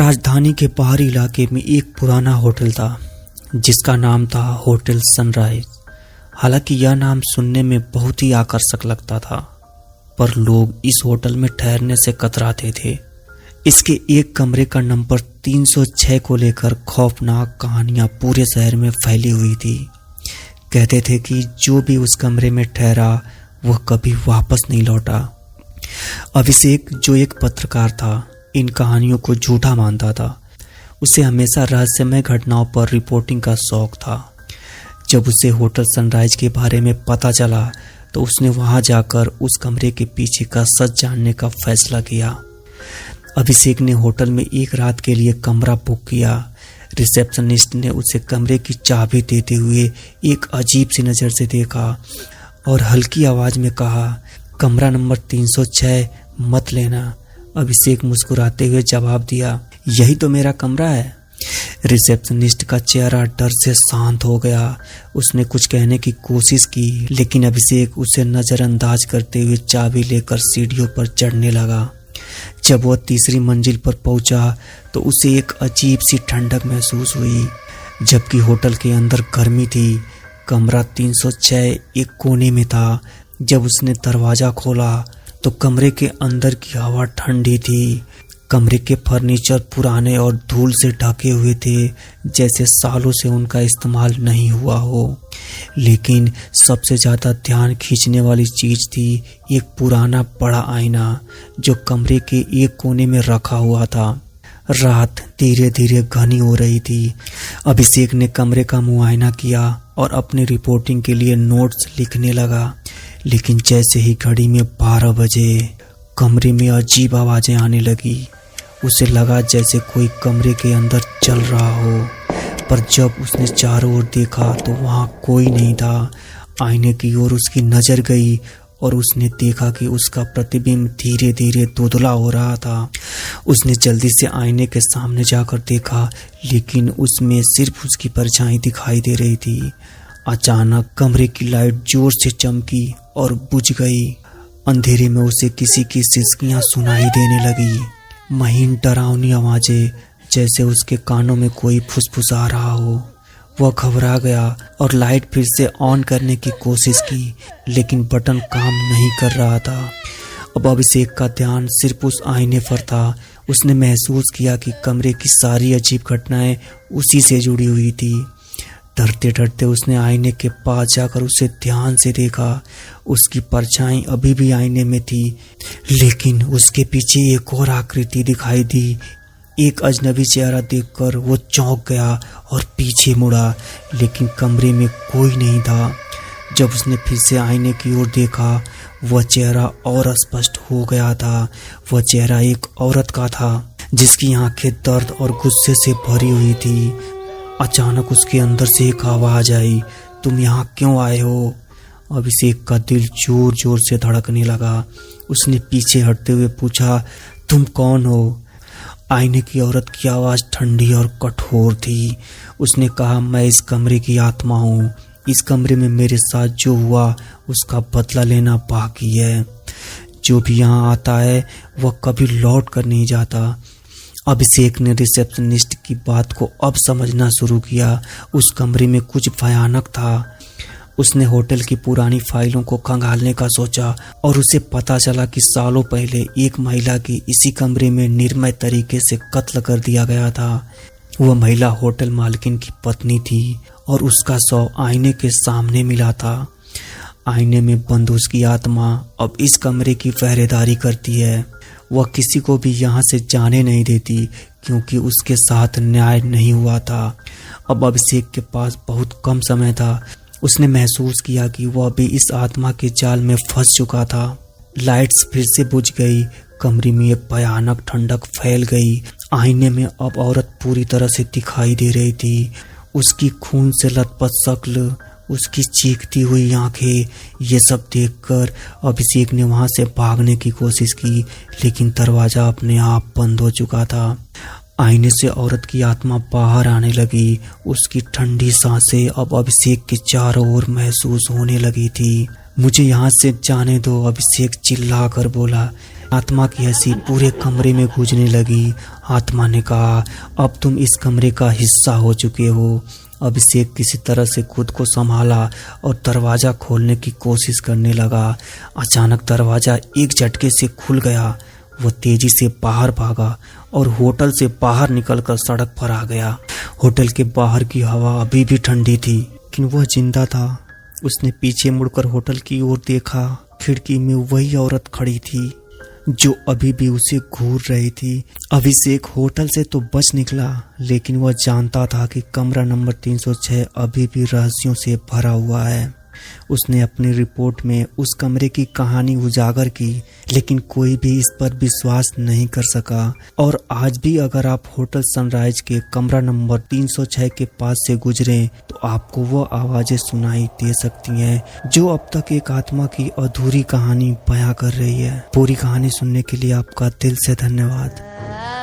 राजधानी के पहाड़ी इलाके में एक पुराना होटल था जिसका नाम था होटल सनराइज। हालांकि यह नाम सुनने में बहुत ही आकर्षक लगता था, पर लोग इस होटल में ठहरने से कतराते थे। इसके एक कमरे का नंबर 306 को लेकर खौफनाक कहानियां पूरे शहर में फैली हुई थी। कहते थे कि जो भी उस कमरे में ठहरा वह कभी वापस नहीं लौटा। अभिषेक, जो एक पत्रकार था, इन कहानियों को झूठा मानता था। उसे हमेशा रहस्यमय घटनाओं पर रिपोर्टिंग का शौक था। जब उसे होटल सनराइज के बारे में पता चला तो उसने वहां जाकर उस कमरे के पीछे का सच जानने का फैसला किया। अभिषेक ने होटल में एक रात के लिए कमरा बुक किया। रिसेप्शनिस्ट ने उसे कमरे की चाबी देते हुए एक अजीब सी नज़र से देखा और हल्की आवाज में कहा, कमरा नंबर 306 मत लेना। अभिषेक मुस्कुराते हुए जवाब दिया, यही तो मेरा कमरा है। रिसेप्शनिस्ट का चेहरा डर से शांत हो गया। उसने कुछ कहने की कोशिश की, लेकिन अभिषेक उसे नजरअंदाज करते हुए चाबी लेकर सीढ़ियों पर चढ़ने लगा। जब वह तीसरी मंजिल पर पहुंचा तो उसे एक अजीब सी ठंडक महसूस हुई, जबकि होटल के अंदर गर्मी थी। कमरा 306 एक कोने में था। जब उसने दरवाजा खोला तो कमरे के अंदर की हवा ठंडी थी। कमरे के फर्नीचर पुराने और धूल से ढके हुए थे, जैसे सालों से उनका इस्तेमाल नहीं हुआ हो। लेकिन सबसे ज़्यादा ध्यान खींचने वाली चीज़ थी एक पुराना बड़ा आईना जो कमरे के एक कोने में रखा हुआ था। रात धीरे धीरे घनी हो रही थी। अभिषेक ने कमरे का मुआयना किया और अपनी रिपोर्टिंग के लिए नोट्स लिखने लगा। लेकिन जैसे ही घड़ी में 12 बजे कमरे में अजीब आवाज़ें आने लगी। उसे लगा जैसे कोई कमरे के अंदर चल रहा हो, पर जब उसने चारों ओर देखा तो वहाँ कोई नहीं था। आईने की ओर उसकी नज़र गई और उसने देखा कि उसका प्रतिबिंब धीरे धीरे धुंधला हो रहा था। उसने जल्दी से आईने के सामने जाकर देखा, लेकिन उसमें सिर्फ उसकी परछाई दिखाई दे रही थी। अचानक कमरे की लाइट जोर से चमकी और बुझ गई। अंधेरे में उसे किसी की सिसकियां सुनाई देने लगी, महीन डरावनी आवाजें, जैसे उसके कानों में कोई फुसफुसा रहा हो। वह घबरा गया और लाइट फिर से ऑन करने की कोशिश की, लेकिन बटन काम नहीं कर रहा था। अब अभिषेक का ध्यान सिर्फ उस आईने पर था। उसने महसूस किया कि कमरे की सारी अजीब घटनाएं उसी से जुड़ी हुई थी। डरते डरते उसने आईने के पास जाकर उसे ध्यान से देखा। उसकी परछाई अभी भी आईने में थी, लेकिन उसके पीछे एक और आकृति दिखाई दी। एक अजनबी चेहरा देखकर वो चौंक गया और पीछे मुड़ा, लेकिन कमरे में कोई नहीं था। जब उसने फिर से आईने की ओर देखा, वह चेहरा और स्पष्ट हो गया था। वह चेहरा एक औरत का था, जिसकी आंखें दर्द और गुस्से से भरी हुई थी। अचानक उसके अंदर से एक आवाज आई, तुम यहाँ क्यों आए हो? अभिषेक का दिल जोर जोर से धड़कने लगा। उसने पीछे हटते हुए पूछा, तुम कौन हो? आईने की औरत की आवाज ठंडी और कठोर थी। उसने कहा, मैं इस कमरे की आत्मा हूँ। इस कमरे में मेरे साथ जो हुआ उसका बदला लेना बाकी है। जो भी यहाँ आता है वह कभी लौट कर नहीं जाता। अभिषेक ने रिसेप्शनिस्ट की बात को अब समझना शुरू किया। उस कमरे में कुछ भयानक था। उसने होटल की पुरानी फाइलों को खंगालने का सोचा और उसे पता चला कि सालों पहले एक महिला की इसी कमरे में निर्मम तरीके से कत्ल कर दिया गया था। वह महिला होटल मालकिन की पत्नी थी और उसका शव आईने के सामने मिला था। आईने में बंद उसकी आत्मा अब इस कमरे की पहरेदारी करती है। वह किसी को भी यहाँ से जाने नहीं देती, क्योंकि उसके साथ न्याय नहीं हुआ था। अब अभिषेक के पास बहुत कम समय था। उसने महसूस किया कि वह भी इस आत्मा के जाल में फंस चुका था। लाइट्स फिर से बुझ गई। कमरे में एक भयानक ठंडक फैल गई। आईने में अब औरत पूरी तरह से दिखाई दे रही थी। उसकी खून से लथपथ शक्ल, उसकी चीखती हुई आंखें, ये सब देखकर अभिषेक ने वहां से भागने की कोशिश की, लेकिन दरवाजा अपने आप बंद हो चुका था। आईने से औरत की आत्मा बाहर आने लगी। उसकी ठंडी सांसें अब अभिषेक के चारों ओर महसूस होने लगी थी। मुझे यहाँ से जाने दो, अभिषेक चिल्ला कर बोला, आत्मा की हंसी पूरे कमरे में गूंजने लगी। आत्मा ने कहा, अब तुम इस कमरे का हिस्सा हो चुके हो। अभिषेक किसी तरह से खुद को संभाला और दरवाज़ा खोलने की कोशिश करने लगा। अचानक दरवाज़ा एक झटके से खुल गया। वह तेजी से बाहर भागा और होटल से बाहर निकलकर सड़क पर आ गया। होटल के बाहर की हवा अभी भी ठंडी थी, लेकिन वह जिंदा था। उसने पीछे मुड़कर होटल की ओर देखा। खिड़की में वही औरत खड़ी थी जो अभी भी उसे घूर रही थी। अभिषेक होटल से तो बच निकला, लेकिन वह जानता था कि कमरा नंबर 306 अभी भी रहस्यों से भरा हुआ है। उसने अपनी रिपोर्ट में उस कमरे की कहानी उजागर की, लेकिन कोई भी इस पर विश्वास नहीं कर सका। और आज भी अगर आप होटल सनराइज के कमरा नंबर 306 के पास से गुजरें तो आपको वो आवाजें सुनाई दे सकती हैं जो अब तक एक आत्मा की अधूरी कहानी बयां कर रही है। पूरी कहानी सुनने के लिए आपका दिल से धन्यवाद।